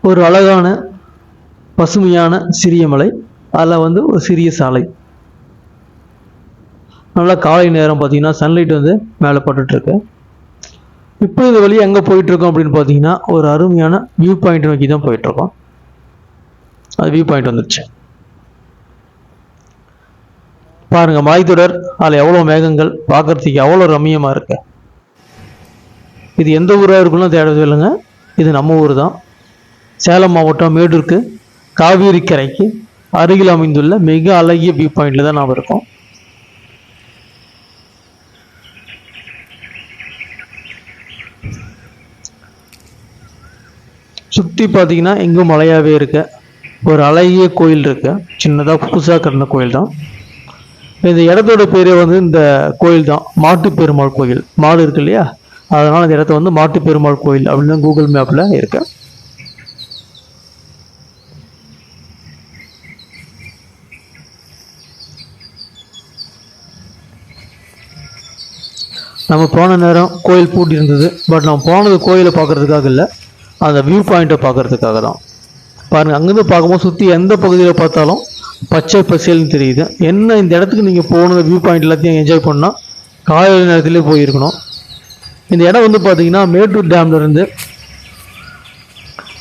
ஒரு அழகான பசுமையான சிறிய மலை, அதில் வந்து ஒரு சிறிய சாலை. நல்லா காலை நேரம் பார்த்தீங்கன்னா சன்லைட் வந்து மேலே பட்டுட்ருக்கு. இப்போ இந்த வழி எங்கே போயிட்டுருக்கோம் அப்படின்னு பார்த்தீங்கன்னா ஒரு அருமையான வியூ பாயிண்ட் நோக்கி தான் போயிட்டுருக்கோம். அது வியூ பாயிண்ட் வந்துடுச்சு பாருங்கள். மலைத்தொடர், அதில் எவ்வளோ மேகங்கள், பார்க்குறதுக்கு எவ்வளோ ரம்மியமாக இருக்கு. இது எந்த ஊராக இருக்குன்னு தேடவே இல்லைங்க, இது நம்ம ஊர் தான். சேலம் மாவட்டம் மேட்டூருக்கு காவேரி கரைக்கு அருகில் அமைந்துள்ள மிக அழகிய வியூ பாயிண்டில் தான் நாம் இருக்கோம். சுற்றி பார்த்தீங்கன்னா எங்கும் மலையாகவே இருக்கு. ஒரு அழகிய கோயில் இருக்கு, சின்னதாக புதுசாக கட்டின கோயில் தான். இந்த இடத்தோட பேரே வந்து இந்த கோயில் தான் மாட்டு பெருமாள் கோயில். மாடு இருக்கு இல்லையா, அதனால இந்த இடத்த வந்து மாட்டு பெருமாள் கோயில் அப்படின்னு கூகுள் மேப்ல இருக்கு. நம்ம போன நேரம் கோயில் பூட்டி இருந்தது. பட் நம்ம போனது கோயிலை பார்க்கறதுக்காக இல்லை, அந்த வியூ பாயிண்ட்டை பார்க்கறதுக்காக தான். பாருங்கள், அங்கேருந்து பார்க்கும்போது சுற்றி எந்த பகுதியில் பார்த்தாலும் பச்சை பசேல்னு தெரியுது. என்ன இந்த இடத்துக்கு நீங்கள் போகணும், வியூ பாயிண்ட் எல்லாத்தையும் என்ஜாய் பண்ணால் காலையில் நேரத்துலேயே போயிருக்கணும். இந்த இடம் வந்து பார்த்தீங்கன்னா மேட்டூர் டேம்லேருந்து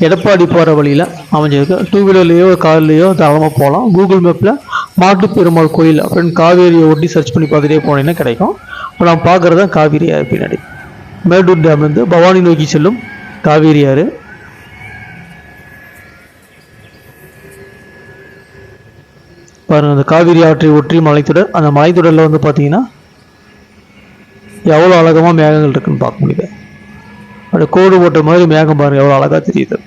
எடப்பாடி போகிற வழியில் அமைஞ்சிருக்கு. 2 வீலர்லேயோ கார்லேயோ தாராளமாக போகலாம். கூகுள் மேப்பில் மாட்டு பெருமாள் கோயில் அப்படின்னு காவேரியை ஒட்டி சர்ச் பண்ணி பார்த்துட்டே போனீங்கன்னா கிடைக்கும். இப்போ நான் பார்க்குறது தான் காவேரி ஆறு பின்னாடி. மேட்டூர் டேம்லேருந்து பவானி நோக்கி செல்லும் காவேரி ஆறு. பாருங்கள், அந்த காவிரி ஆற்றை ஒற்றி மலைத்தொடர். அந்த மலைத்தொடரில் வந்து பார்த்தீங்கன்னா எவ்வளோ அழகமாக மேகங்கள் இருக்குன்னு பார்க்க முடியுது. அந்த கோடு போட்ட மாதிரி மேகம் பாருங்கள் எவ்வளோ அழகாக தெரியுது.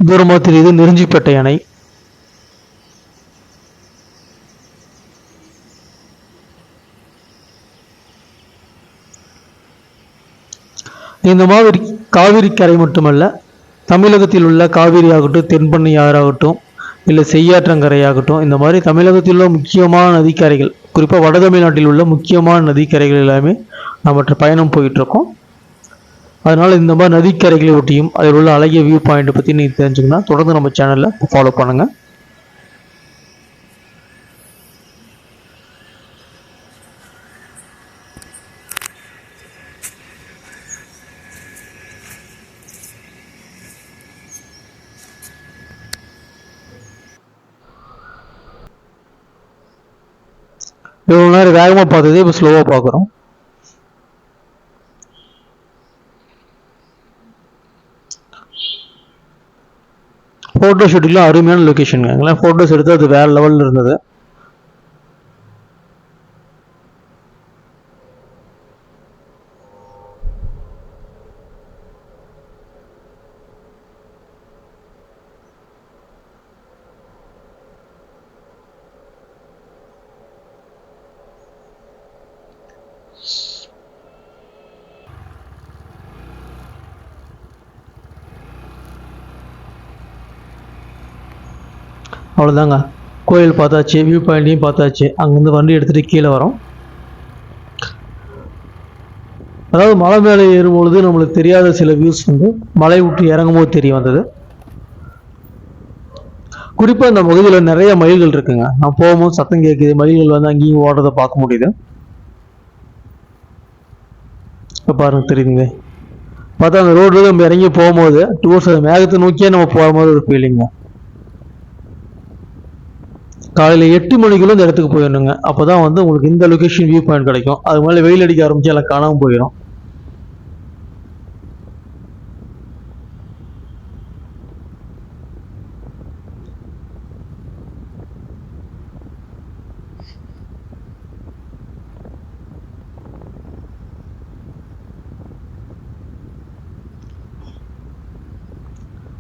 தூரமாக தெரியுது நெருஞ்சிப்பேட்டை அணை. இந்த மாதிரி காவிரி கரை மட்டுமல்ல, தமிழகத்தில் உள்ள காவிரி ஆகட்டும், தென்பண்ணை ஆறாகட்டும், இல்லை செய்யாற்றங்கரையாகட்டும், இந்த மாதிரி தமிழகத்தில் உள்ள முக்கியமான நதிக்கரைகள், குறிப்பாக வட தமிழ்நாட்டில் உள்ள முக்கியமான நதிக்கரைகள் எல்லாமே நம்மற்ற பயணம் போயிட்டுருக்கோம். அதனால் இந்த மாதிரி நதிக்கரைகளை ஒட்டியும் அதில் உள்ள அழகிய வியூ பாயிண்ட்டை பற்றி நீங்கள் தெரிஞ்சுக்கணும்னா தொடர்ந்து நம்ம சேனலில் ஃபாலோ பண்ணுங்கள். இவ்வளோ நேரம் வேகமாக பார்த்தது இப்போ ஸ்லோவாக பார்க்குறோம். ஃபோட்டோ ஷூட்டிங்லாம் அருமையான லொக்கேஷனுங்க. ஃபோட்டோஸ் எடுத்து அது வேறு லெவலில் இருந்தது. அவ்வளோதாங்க, கோயில் பார்த்தாச்சு, வியூ பாயிண்ட்டையும் பார்த்தாச்சு. அங்கேருந்து வண்டி எடுத்துகிட்டு கீழே வரோம். அதாவது மலை மேலே ஏறும்பொழுது நம்மளுக்கு தெரியாத சில வியூஸ் வந்து மலை விட்டு இறங்கும் போது தெரிய வந்தது. குறிப்பாக இந்த பகுதியில் நிறைய மயில்கள் இருக்குங்க. நான் போகும்போது சத்தம் கேட்குது, மயில்கள் வந்து அங்கேயும் ஓடுறதை பார்க்க முடியுது. இப்போ பாருங்க, தெரியுதுங்க. பார்த்தா அந்த ரோடு நம்ம இறங்கி போகும்போது டுவர்ட்ஸ் அந்த மேகத்தை நோக்கியே நம்ம போகிற மாதிரி ஒரு ஃபீலிங்க. காலையில் 8 மணிக்குள்ள இந்த இடத்துக்கு போயிடணுங்க. அப்போ தான் வந்து உங்களுக்கு இந்த லொக்கேஷன் வியூ பாயிண்ட் கிடைக்கும். அது மேலே வெயில் அடிக்க ஆரம்பிச்சு எல்லாம் காணாமல் போயிடும்.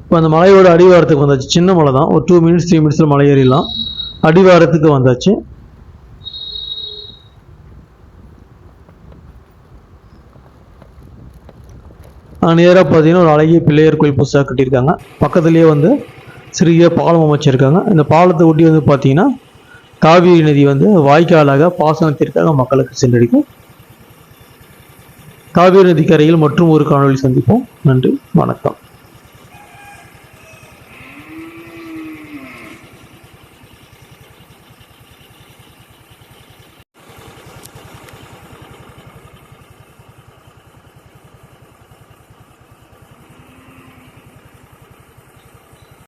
இப்போ அந்த மலையோட அடிவாரத்துக்கு வந்தாச்சு. சின்ன மலை தான், ஒரு 2 மினிட்ஸ் 3 மினிட்ஸில் மலை ஏறிடலாம். அடிவாரத்துக்கு வந்தாச்சு. நேராக பார்த்தீங்கன்னா ஒரு அழகிய பிள்ளையார் கோயில் புதுசாக கட்டியிருக்காங்க. பக்கத்துலேயே வந்து சிறிய பாலம் அமைச்சிருக்காங்க. இந்த பாலத்தை ஒட்டி வந்து பார்த்தீங்கன்னா காவிரி நதி வந்து வாய்க்காலாக பாசனத்திற்காக மக்களுக்கு சென்றடிக்கும். காவிரி நதிக்கரையில் மற்றும் ஒரு காணொளி சந்திப்போம். நன்றி, வணக்கம்.